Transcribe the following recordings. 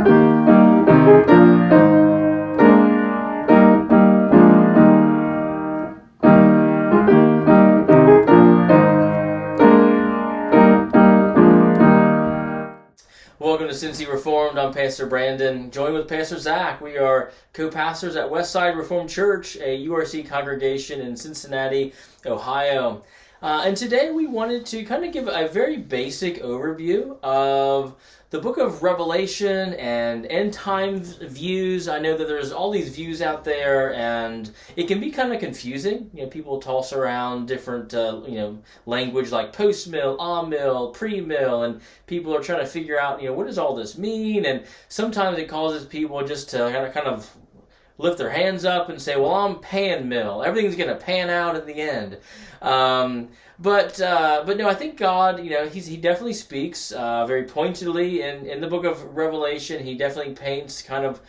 Welcome to Cincy Reformed. I'm Pastor Brandon, joined with Pastor Zac. We are co-pastors at Westside Reformed Church, a URC congregation in Cincinnati, Ohio. And today we wanted to kind of give a very basic overview of the book of Revelation and end time views. I know that there's all these views out there, and it can be kind of confusing. You know, people toss around different, language like post-mill, amill, pre-mill, and people are trying to figure out, what does all this mean? And sometimes it causes people just to kind of lift their hands up and say, well, I'm pan-mill. Everything's going to pan out in the end. But no, I think God, he definitely speaks very pointedly in the book of Revelation. He definitely paints kind of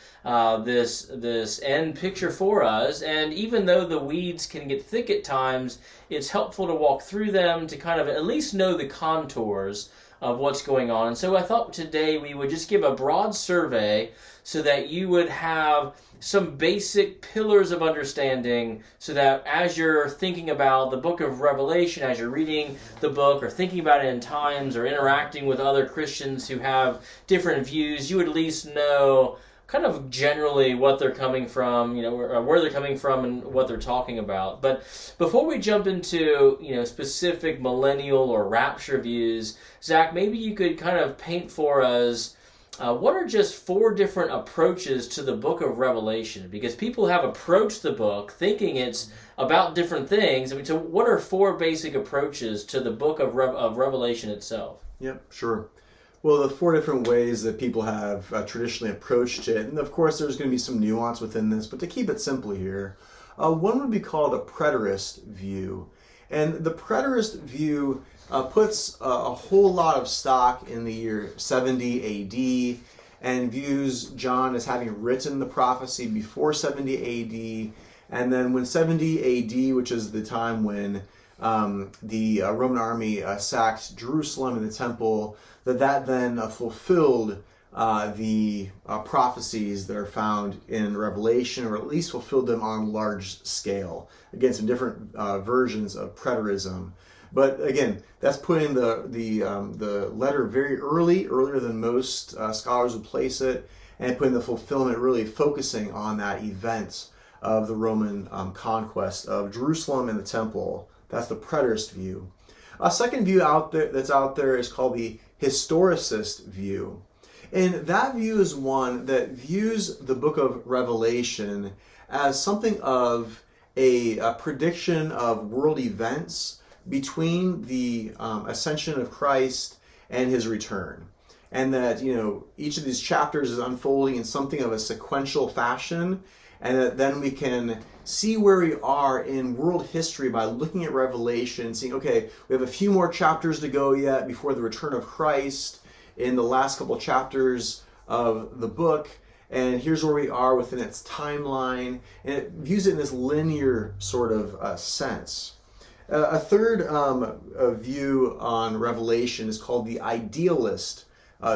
this end picture for us. And even though the weeds can get thick at times, it's helpful to walk through them to kind of at least know the contours of what's going on. And so I thought today we would just give a broad survey so that you would have some basic pillars of understanding, so that as you're thinking about the book of Revelation, as you're reading the book or thinking about it in times or interacting with other Christians who have different views, you would at least know kind of generally what they're coming from, where they're coming from and what they're talking about. But before we jump into, specific millennial or rapture views, Zac, maybe you could kind of paint for us what are just 4 different approaches to the book of Revelation? Because people have approached the book thinking it's about different things. So what are 4 basic approaches to the book of Revelation itself? Yep, sure. Well, the 4 different ways that people have traditionally approached it, and of course there's going to be some nuance within this, but to keep it simple here, one would be called a preterist view. And the preterist view puts a whole lot of stock in the year 70 AD and views John as having written the prophecy before 70 AD. And then when 70 AD, which is the time when the Roman army sacked Jerusalem and the temple, that then fulfilled the prophecies that are found in Revelation, or at least fulfilled them on large scale. Again, some different versions of preterism. But again, that's putting the letter very earlier than most scholars would place it, and putting the fulfillment really focusing on that event of the Roman conquest of Jerusalem and the temple. That's the preterist view. A second view that's out there is called the historicist view. And that view is one that views the book of Revelation as something of a prediction of world events between the ascension of Christ and his return. And that, each of these chapters is unfolding in something of a sequential fashion, and that then we can see where we are in world history by looking at Revelation, seeing, okay, we have a few more chapters to go yet before the return of Christ in the last couple chapters of the book, and here's where we are within its timeline, and it views it in this linear sort of sense. A third view on Revelation is called the idealist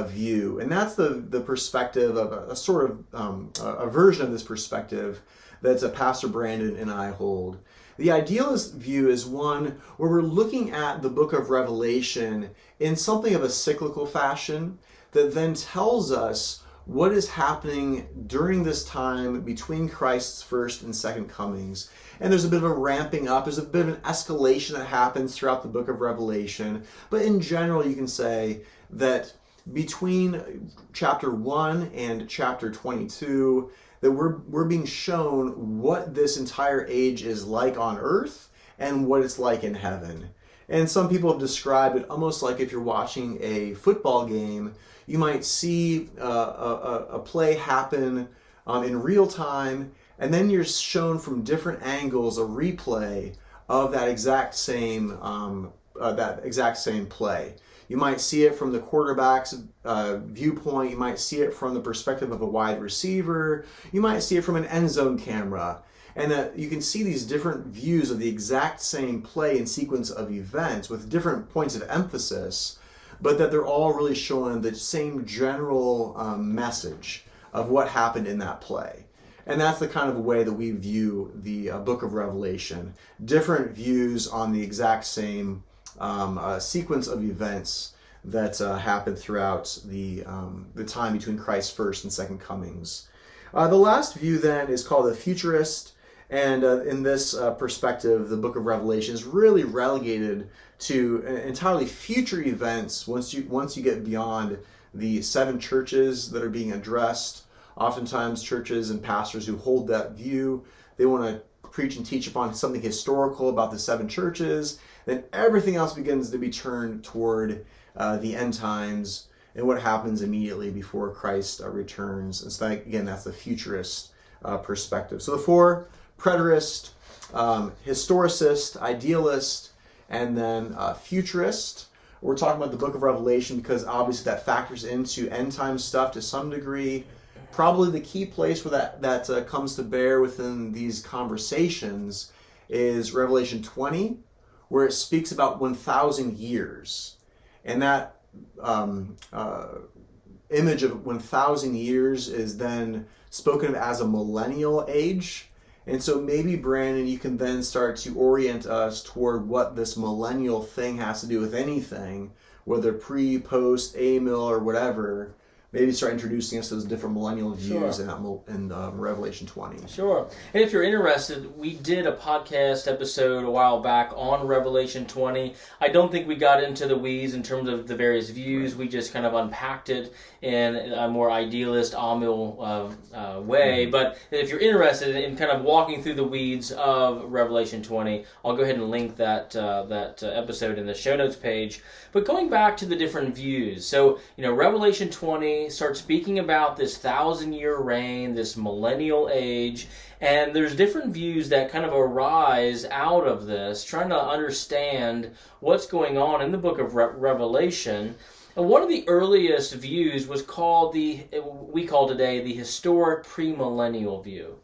view, and that's the perspective of a sort of a version of this perspective that Pastor Brandon and I hold. The idealist view is one where we're looking at the book of Revelation in something of a cyclical fashion that then tells us what is happening during this time between Christ's first and second comings. And there's a bit of a ramping up, there's a bit of an escalation that happens throughout the book of Revelation. But in general, you can say that between chapter 1 and chapter 22, that we're being shown what this entire age is like on earth and what it's like in heaven. And some people have described it almost like if you're watching a football game, you might see a play happen in real time, and then you're shown from different angles a replay of that exact same play. You might see it from the quarterback's viewpoint. You might see it from the perspective of a wide receiver. You might see it from an end zone camera. And that you can see these different views of the exact same play and sequence of events with different points of emphasis. but that they're all really showing the same general message of what happened in that play. And that's the kind of way that we view the book of Revelation. Different views on the exact same sequence of events that happened throughout the time between Christ's first and second comings. The last view then is called the futurist. And in this perspective, the book of Revelation is really relegated to entirely future events once you get beyond the 7 churches that are being addressed. Oftentimes churches and pastors who hold that view, they want to preach and teach upon something historical about the 7 churches. Then everything else begins to be turned toward the end times and what happens immediately before Christ returns. And so again, that's the futurist perspective. So the 4: preterist, historicist, idealist, and then futurist. We're talking about the book of Revelation because obviously that factors into end time stuff to some degree. Probably the key place where that comes to bear within these conversations is Revelation 20, where it speaks about 1,000 years. And that image of 1,000 years is then spoken of as a millennial age. And so maybe, Brandon, you can then start to orient us toward what this millennial thing has to do with anything, whether pre, post, amill, or whatever. Maybe start introducing us to those different millennial views in Revelation 20. Sure. And if you're interested, we did a podcast episode a while back on Revelation 20. I don't think we got into the weeds in terms of the various views. Right. We just kind of unpacked it in a more idealist, amill way. Mm-hmm. But if you're interested in kind of walking through the weeds of Revelation 20, I'll go ahead and link that episode in the show notes page. But going back to the different views, so Revelation 20 starts speaking about this 1,000-year reign, this millennial age, and there's different views that kind of arise out of this, trying to understand what's going on in the book of Revelation. And one of the earliest views was called we call today the historic premillennial view.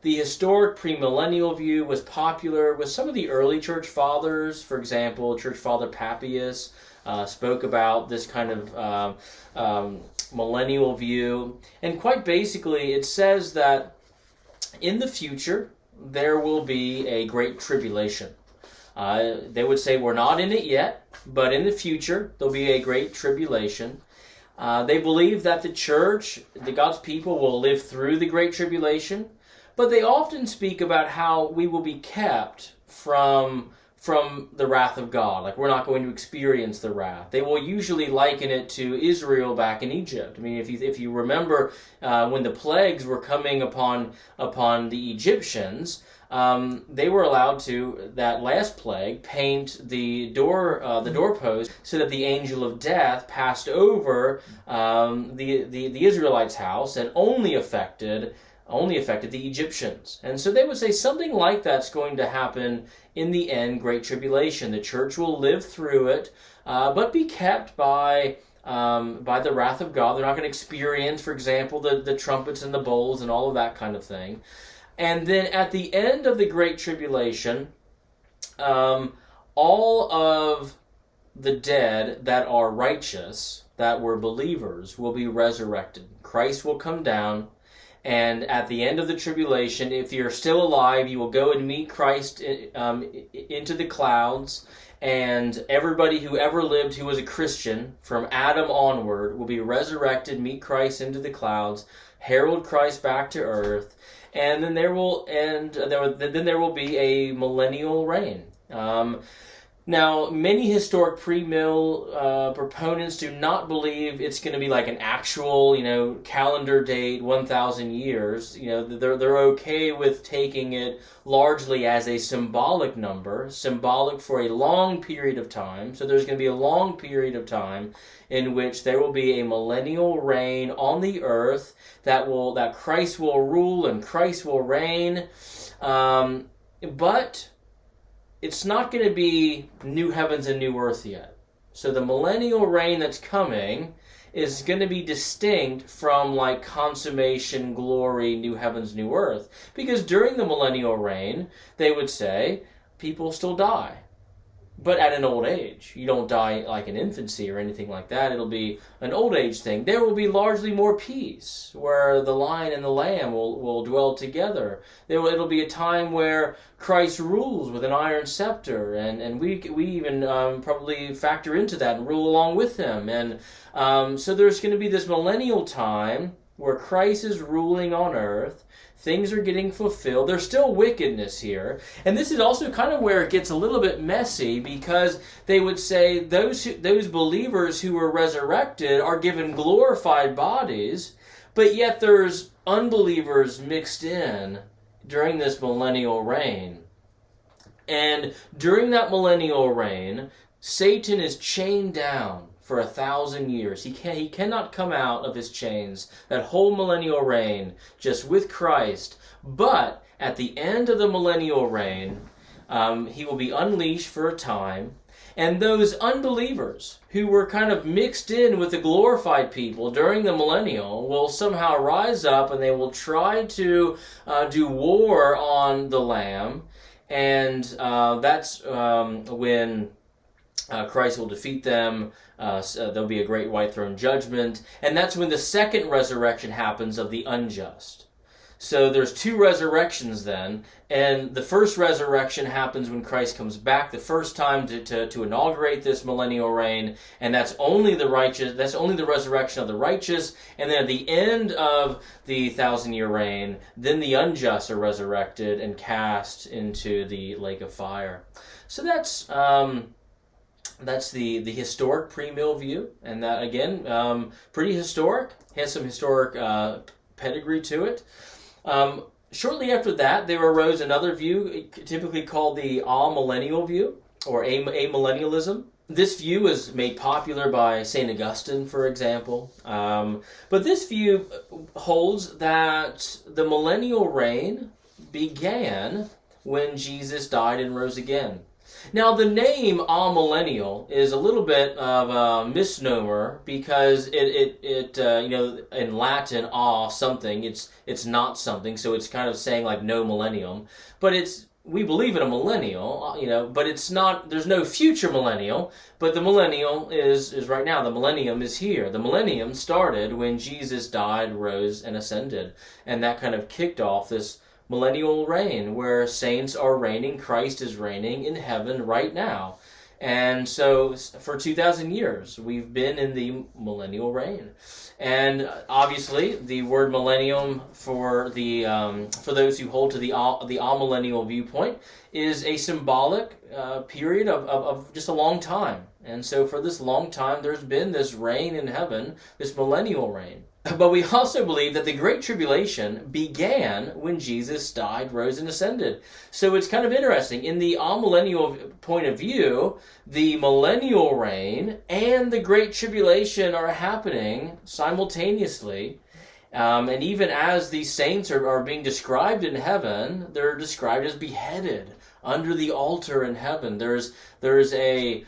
The historic premillennial view was popular with some of the early church fathers. For example, Church Father Papias spoke about this kind of millennial view. And quite basically, it says that in the future, there will be a great tribulation. They would say we're not in it yet, but in the future, there'll be a great tribulation. They believe that the church, God's people, will live through the great tribulation. But they often speak about how we will be kept from the wrath of God. Like, we're not going to experience the wrath. They will usually liken it to Israel back in Egypt. I mean, if you remember when the plagues were coming upon the Egyptians, they were allowed to, that last plague, paint the doorpost so that the angel of death passed over the Israelites' house and only affected the Egyptians. And so they would say something like that's going to happen in the end, Great Tribulation. The church will live through it, but be kept by the wrath of God. They're not going to experience, for example, the trumpets and the bowls and all of that kind of thing. And then at the end of the Great Tribulation, all of the dead that are righteous, that were believers, will be resurrected. Christ will come down. And at the end of the tribulation, if you're still alive, you will go and meet Christ into the clouds. And everybody who ever lived who was a Christian, from Adam onward, will be resurrected, meet Christ into the clouds, herald Christ back to earth, and then there will be a millennial reign. Now, many historic pre-mill proponents do not believe it's going to be like an actual, calendar date, 1,000 years. They're okay with taking it largely as a symbolic number, symbolic for a long period of time. So there's going to be a long period of time in which there will be a millennial reign on the earth that Christ will rule and Christ will reign. But it's not going to be new heavens and new earth yet. So the millennial reign that's coming is going to be distinct from like consummation, glory, new heavens, new earth. Because during the millennial reign, they would say, people still die. but at an old age. You don't die like in infancy or anything like that. It'll be an old age thing. There will be largely more peace, where the lion and the lamb will dwell together. It'll be a time where Christ rules with an iron scepter, and we even probably factor into that and rule along with him. And so there's going to be this millennial time where Christ is ruling on earth. Things are getting fulfilled. There's still wickedness here. And this is also kind of where it gets a little bit messy, because they would say those believers who were resurrected are given glorified bodies, but yet there's unbelievers mixed in during this millennial reign. And during that millennial reign, Satan is chained down for 1,000 years. He cannot come out of his chains, that whole millennial reign, just with Christ. But at the end of the millennial reign, he will be unleashed for a time. And those unbelievers who were kind of mixed in with the glorified people during the millennial will somehow rise up, and they will try to do war on the Lamb. And that's when Christ will defeat them. There'll be a great white throne judgment. And that's when the second resurrection happens of the unjust. So there's two resurrections then. And the first resurrection happens when Christ comes back the first time to inaugurate this millennial reign. And that's only the righteous. That's only the resurrection of the righteous. And then at the end of the 1,000-year reign, then the unjust are resurrected and cast into the lake of fire. So that's the historic Premillennial View, and that, again, pretty historic, has some historic pedigree to it. Shortly after that, there arose another view, typically called the Millennial View, or amillennialism. This view is made popular by St. Augustine, for example. But this view holds that the millennial reign began when Jesus died and rose again. Now, the name amillennial is a little bit of a misnomer, because it in Latin, something, it's not something, so it's kind of saying like no millennium. But we believe in a millennial, but it's not, there's no future millennial, but the millennial is right now. The millennium is here. The millennium started when Jesus died, rose, and ascended. And that kind of kicked off this millennial reign, where saints are reigning, Christ is reigning in heaven right now. And so for 2,000 years, we've been in the millennial reign. And obviously, the word millennium for those who hold to the amillennial viewpoint is a symbolic period of just a long time. And so for this long time, there's been this reign in heaven, this millennial reign. But we also believe that the Great Tribulation began when Jesus died, rose, and ascended. So it's kind of interesting. In the amillennial point of view, the millennial reign and the Great Tribulation are happening simultaneously. And even as these saints are being described in heaven, they're described as beheaded under the altar in heaven. There's a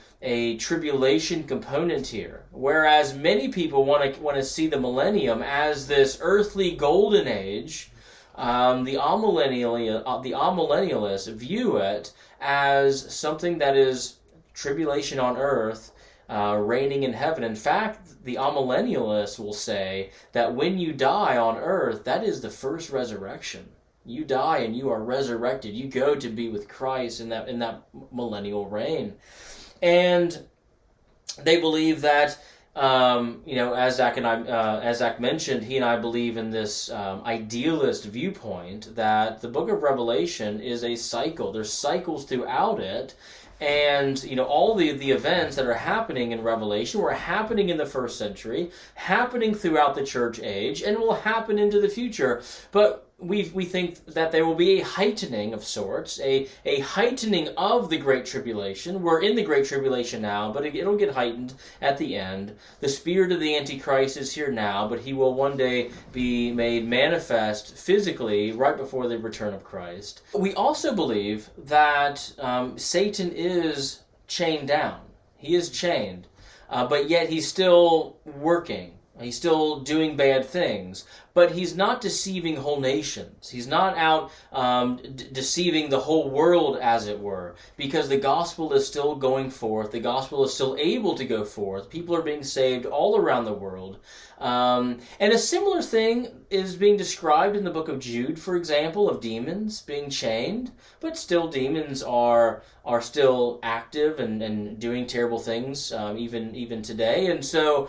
tribulation component here, whereas many people want to see the millennium as this earthly golden age. The amillennialists view it as something that is tribulation on earth, reigning in heaven. In fact, the amillennialists will say that when you die on earth, that is the first resurrection. You die and you are resurrected. You go to be with Christ in that millennial reign. And they believe that, as Zach mentioned, he and I believe in this idealist viewpoint that the book of Revelation is a cycle. There's cycles throughout it. And, all the events that are happening in Revelation were happening in the first century, happening throughout the church age, and will happen into the future. But we think that there will be a heightening of sorts, a heightening of the Great Tribulation. We're in the Great Tribulation now, but it'll get heightened at the end. The spirit of the Antichrist is here now, but he will one day be made manifest physically right before the return of Christ. We also believe that Satan is chained down. He is chained, but yet he's still working. He's still doing bad things, but he's not deceiving whole nations. He's not out deceiving the whole world, as it were, because the gospel is still going forth. The gospel is still able to go forth. People are being saved all around the world. And a similar thing is being described in the book of Jude, for example, of demons being chained, but still demons are still active and doing terrible things even today. And so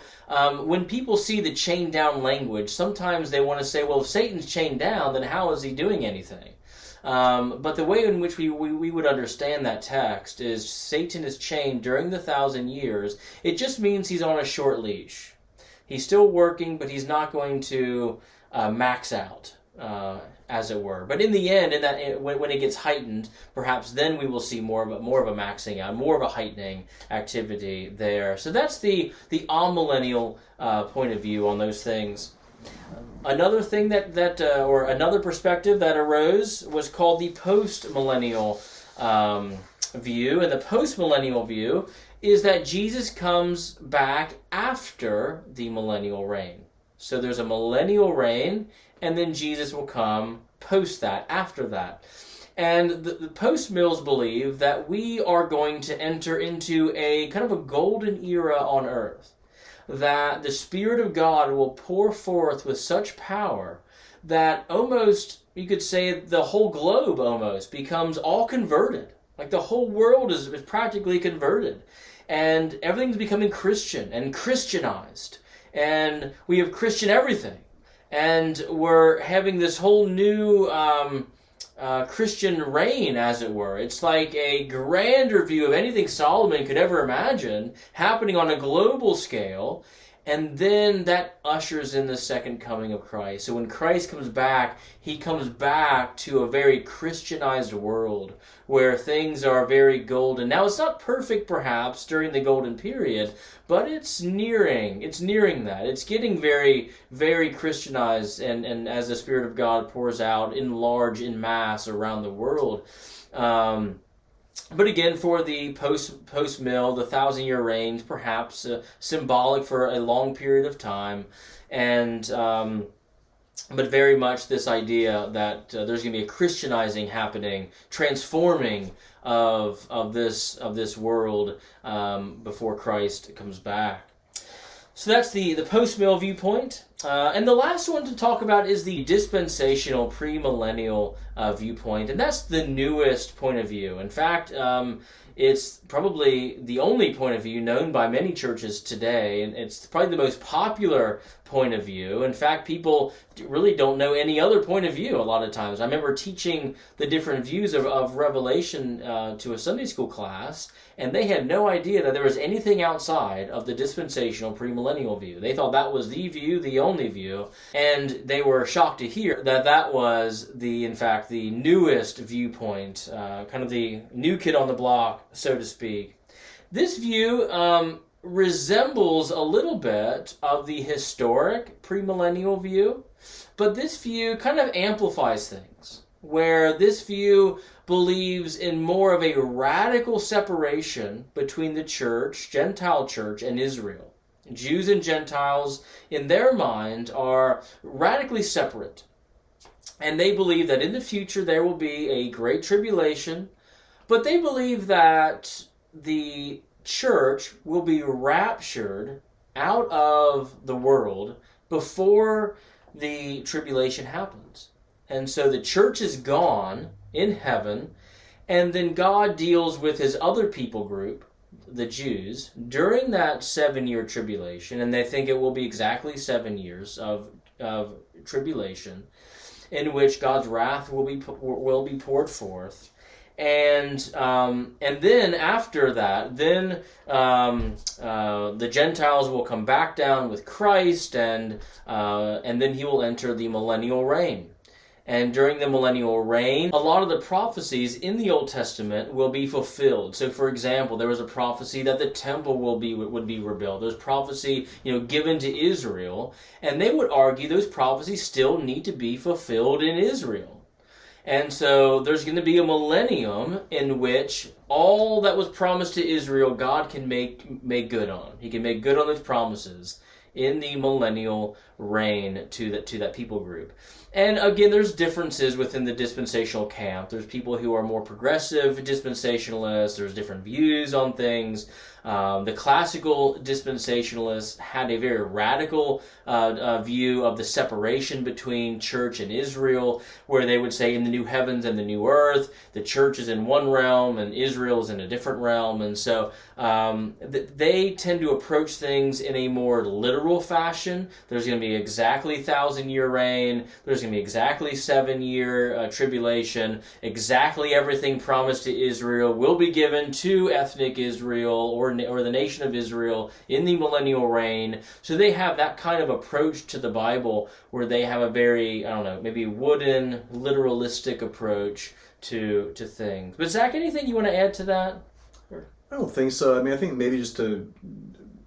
when people see the chained down language, sometimes they want to say, well, if Satan's chained down, then how is he doing anything? But the way in which we would understand that text is Satan is chained during the 1,000 years. It just means he's on a short leash. He's still working, but he's not going to max out, as it were. But in the end, when it gets heightened, perhaps then we will see more of a maxing out, more of a heightening activity there. So that's the amillennial point of view on those things. Another thing or another perspective that arose was called the postmillennial view, and the postmillennial view is that Jesus comes back after the millennial reign. So there's a millennial reign, and then Jesus will come post that, after that. And the post-mills believe that we are going to enter into a kind of a golden era on earth, that the Spirit of God will pour forth with such power that almost, you could say, the whole globe almost becomes all converted. Like the whole world is practically converted. And everything's becoming Christian and Christianized. And we have Christian everything. And we're having this whole new Christian reign, as it were. It's like a grander view of anything Solomon could ever imagine happening on a global scale. And then that ushers in the second coming of Christ. So when Christ comes back, he comes back to a very Christianized world where things are very golden. Now, it's not perfect, perhaps, during the golden period, but it's nearing that. It's getting very, very Christianized, and as the Spirit of God pours out in mass around the world. But again, for the post-mill, the 1,000-year reign, perhaps symbolic for a long period of time, and but very much this idea that there's going to be a Christianizing happening, transforming of this world before Christ comes back. So that's the post-mill viewpoint. And the last one to talk about is the dispensational premillennial viewpoint, and that's the newest point of view. In fact, it's probably the only point of view known by many churches today, and it's probably the most popular point of view. In fact, people really don't know any other point of view a lot of times. I remember teaching the different views of Revelation to a Sunday school class, and they had no idea that there was anything outside of the dispensational premillennial view. They thought that was the view, the only view, and they were shocked to hear that was in fact the newest viewpoint, kind of the new kid on the block, so to speak. This view resembles a little bit of the historic premillennial view, but this view kind of amplifies things, where this view believes in more of a radical separation between the church, Gentile church, and Israel. Jews and Gentiles, in their mind, are radically separate. And they believe that in the future there will be a great tribulation, but they believe that the church will be raptured out of the world before the tribulation happens. And so the church is gone in heaven, and then God deals with his other people group, the Jews, during that 7-year tribulation, and they think it will be exactly 7 years of tribulation, in which God's wrath will be poured forth. And then after that, the Gentiles will come back down with Christ, and then he will enter the millennial reign. And during the millennial reign, a lot of the prophecies in the Old Testament will be fulfilled. So, for example, there was a prophecy that the temple would be rebuilt. There's prophecy, given to Israel, and they would argue those prophecies still need to be fulfilled in Israel. And so there's going to be a millennium in which all that was promised to Israel, God can make good on. He can make good on those promises in the millennial reign to that people group. And again, there's differences within the dispensational camp. There's people who are more progressive dispensationalists. There's different views on things. The classical dispensationalists had a very radical view of the separation between church and Israel, where they would say in the new heavens and the new earth, the church is in one realm and Israel is in a different realm. And so they tend to approach things in a more literal fashion. There's going to be exactly 1,000-year reign. There's going to be exactly 7-year tribulation. Exactly everything promised to Israel will be given to ethnic Israel or the nation of Israel in the millennial reign. So they have that kind of approach to the Bible where they have a very, maybe wooden, literalistic approach to things. But Zach, anything you want to add to that? I don't think so. I mean, I think maybe just to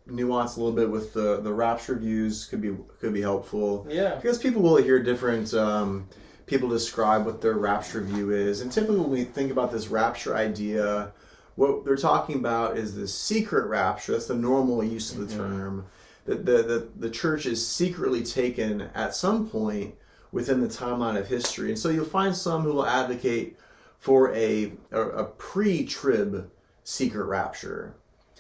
nuance a little bit with the Rapture Views could be helpful. Yeah. Because people will hear different people describe what their Rapture View is. And typically when we think about this Rapture idea, what they're talking about is the secret rapture. That's the normal use of the term. The church is secretly taken at some point within the timeline of history. And so you'll find some who will advocate for a pre-trib secret rapture.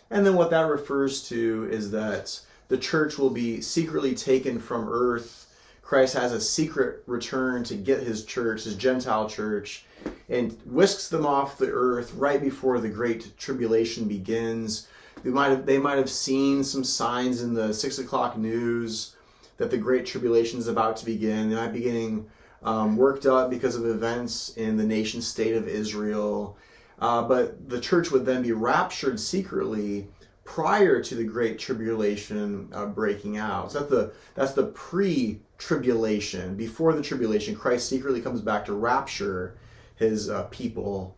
And then what that refers to is that the church will be secretly taken from earth. Christ has a secret return to get his church, his Gentile church, and whisks them off the earth right before the Great Tribulation begins. They might have seen some signs in the 6 o'clock news that the Great Tribulation is about to begin. They might be getting worked up because of events in the nation state of Israel. But the church would then be raptured secretly prior to the Great Tribulation breaking out. So that's the pre-tribulation. Before the tribulation, Christ secretly comes back to rapture his people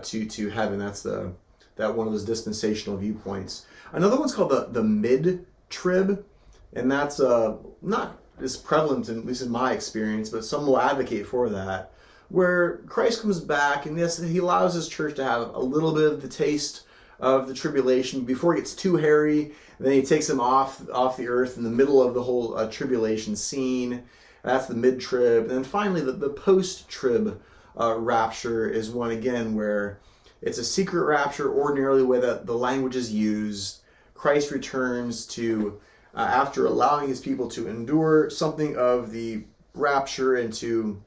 to heaven. That's that one of those dispensational viewpoints. Another one's called the mid-trib, and that's not as prevalent, at least in my experience, but some will advocate for that, where Christ comes back, and yes, he allows his church to have a little bit of the taste of the tribulation before it gets too hairy, and then he takes them off the earth in the middle of the whole tribulation scene. That's the mid-trib. And then finally, the post-trib rapture is one, again, where it's a secret rapture, ordinarily the way that the language is used. Christ returns to, after allowing his people to endure something of the rapture and to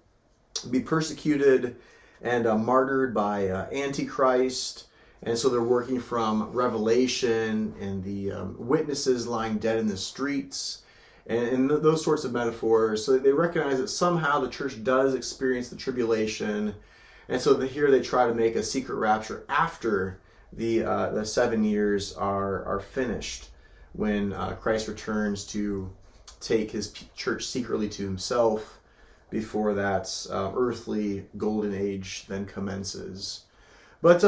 be persecuted and martyred by Antichrist. And so they're working from Revelation and the witnesses lying dead in the streets and those sorts of metaphors. So they recognize that somehow the church does experience the tribulation. And so here they try to make a secret rapture after the 7 years are finished, when Christ returns to take his church secretly to himself before that earthly golden age then commences. But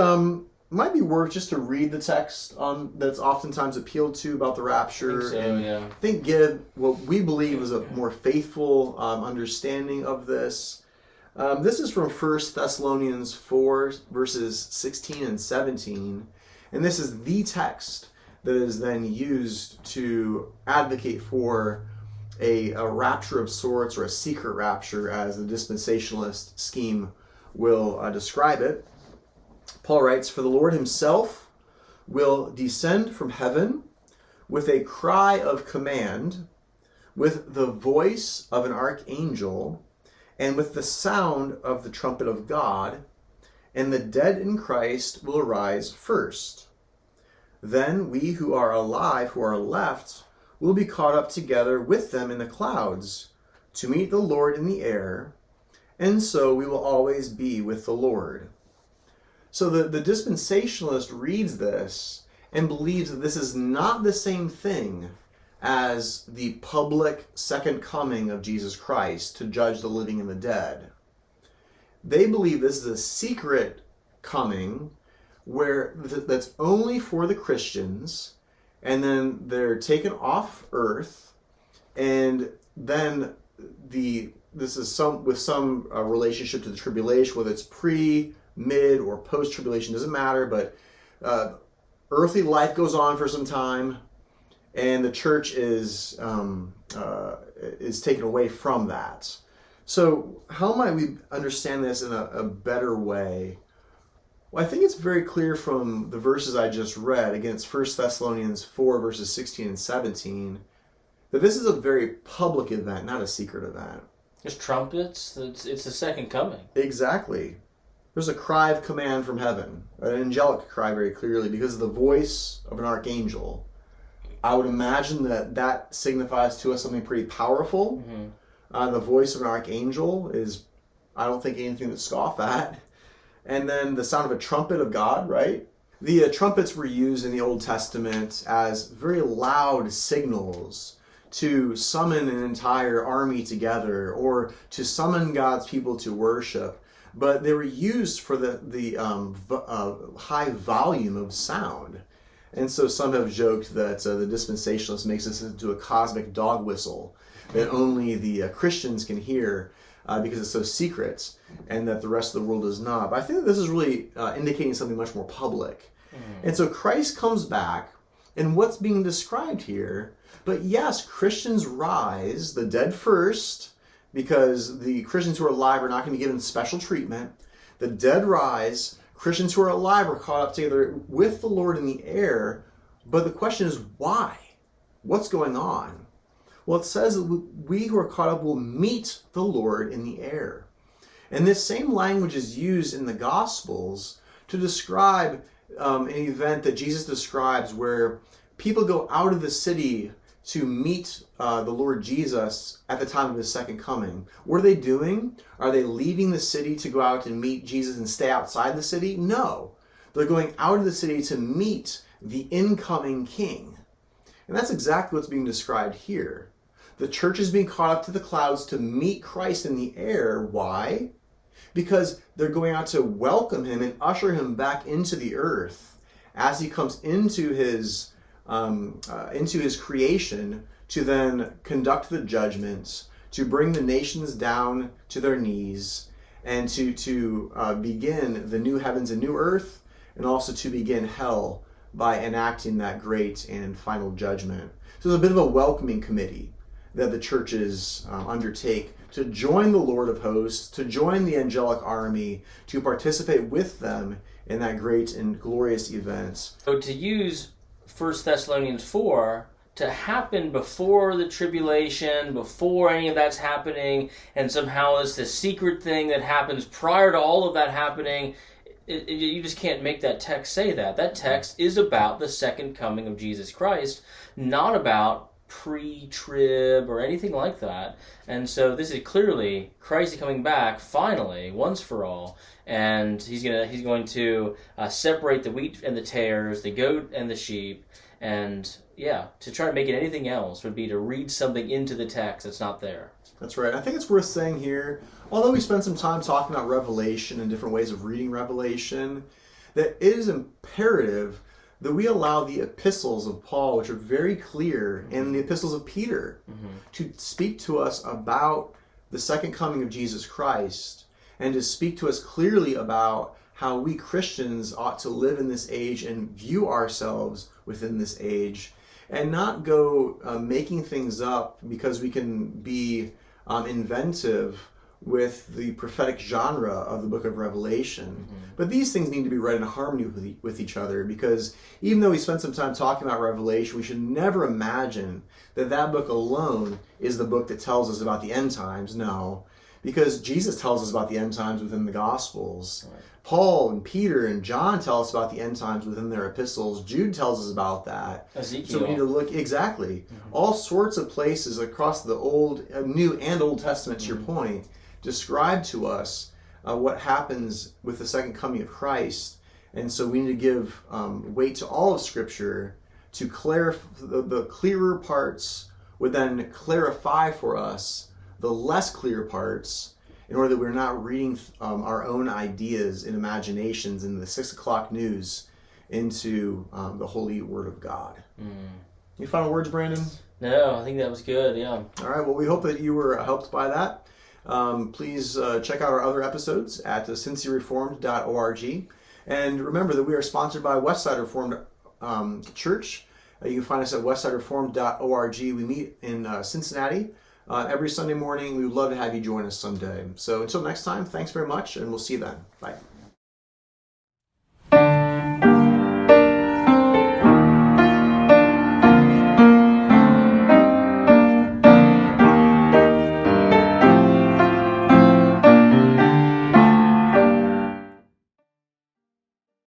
might be worth just to read the text that's oftentimes appealed to about the rapture. I think give what we believe is a more faithful understanding of this. This is from 1 Thessalonians 4, verses 16 and 17. And this is the text that is then used to advocate for a rapture of sorts, or a secret rapture, as the dispensationalist scheme will describe it. Paul writes, "For the Lord himself will descend from heaven with a cry of command, with the voice of an archangel, and with the sound of the trumpet of God, and the dead in Christ will arise first. Then we who are alive, who are left, will be caught up together with them in the clouds to meet the Lord in the air, and so we will always be with the Lord." So the dispensationalist reads this and believes that this is not the same thing as the public second coming of Jesus Christ to judge the living and the dead. They believe this is a secret coming where that's only for the Christians, and then they're taken off earth, and then this is with some relationship to the tribulation, whether it's pre, mid, or post-tribulation, doesn't matter, but earthly life goes on for some time, and the church is taken away from that. So how might we understand this in a better way? Well, I think it's very clear from the verses I just read. Again, it's 1 Thessalonians 4, verses 16 and 17, that this is a very public event, not a secret event. There's trumpets. It's the second coming. Exactly. There's a cry of command from heaven, an angelic cry very clearly, because of the voice of an archangel. I would imagine that signifies to us something pretty powerful. Mm-hmm. The voice of an archangel is, I don't think, anything to scoff at. And then the sound of a trumpet of God, right? The trumpets were used in the Old Testament as very loud signals to summon an entire army together or to summon God's people to worship. But they were used for the high volume of sound. And so some have joked that the dispensationalist makes this into a cosmic dog whistle that only the Christians can hear because it's so secret, and that the rest of the world does not. But I think that this is really indicating something much more public. And so Christ comes back, and what's being described here? But yes, Christians rise, the dead first, because the Christians who are alive are not going to be given special treatment. The dead rise, Christians who are alive are caught up together with the Lord in the air. But the question is, why? What's going on? Well, it says that we who are caught up will meet the Lord in the air. And this same language is used in the Gospels to describe an event that Jesus describes where people go out of the city to meet the Lord Jesus at the time of his second coming. What are they doing? Are they leaving the city to go out and meet Jesus and stay outside the city? No. They're going out of the city to meet the incoming king. And that's exactly what's being described here. The church is being caught up to the clouds to meet Christ in the air. Why? Because they're going out to welcome him and usher him back into the earth as he comes into his creation to then conduct the judgments, to bring the nations down to their knees, and to begin the new heavens and new earth, and also to begin hell by enacting that great and final judgment. So there's a bit of a welcoming committee that the churches undertake to join the Lord of hosts, to join the angelic army, to participate with them in that great and glorious event. So to use 1 Thessalonians 4 to happen before the tribulation, before any of that's happening, and somehow it's this secret thing that happens prior to all of that happening, you just can't make that text say that. That text is about the second coming of Jesus Christ, not about pre-trib or anything like that. And so this is clearly Christ coming back finally, once for all, and he's going to separate the wheat and the tares, the goat and the sheep. And yeah, to try to make it anything else would be to read something into the text that's not there. That's right. I think it's worth saying here, although we spent some time talking about Revelation and different ways of reading Revelation, that it is imperative that we allow the epistles of Paul, which are very clear, and the epistles of Peter, to speak to us about the second coming of Jesus Christ, and to speak to us clearly about how we Christians ought to live in this age and view ourselves within this age, and not go making things up because we can be inventive with the prophetic genre of the book of Revelation. But these things need to be read in harmony with each other, because even though we spent some time talking about Revelation, we should never imagine that that book alone is the book that tells us about the end times. No, because Jesus tells us about the end times within the Gospels. Right. Paul and Peter and John tell us about the end times within their epistles. Jude tells us about that. Ezekiel. So we need to look, exactly, all sorts of places across the New and Old Testament, to your point, describe to us what happens with the second coming of Christ. And so we need to give weight to all of Scripture to clarify. The clearer parts would then clarify for us the less clear parts, in order that we're not reading our own ideas and imaginations in the 6 o'clock news into the holy Word of God. Any final words, Brandon? No, I think that was good, yeah. All right, well, we hope that you were helped by that. Please check out our other episodes at cincyreformed.org. And remember that we are sponsored by Westside Reformed Church, You can find us at westsidereformed.org. We meet in Cincinnati every Sunday morning. We would love to have you join us someday. So until next time, thanks very much, and we'll see you then. Bye.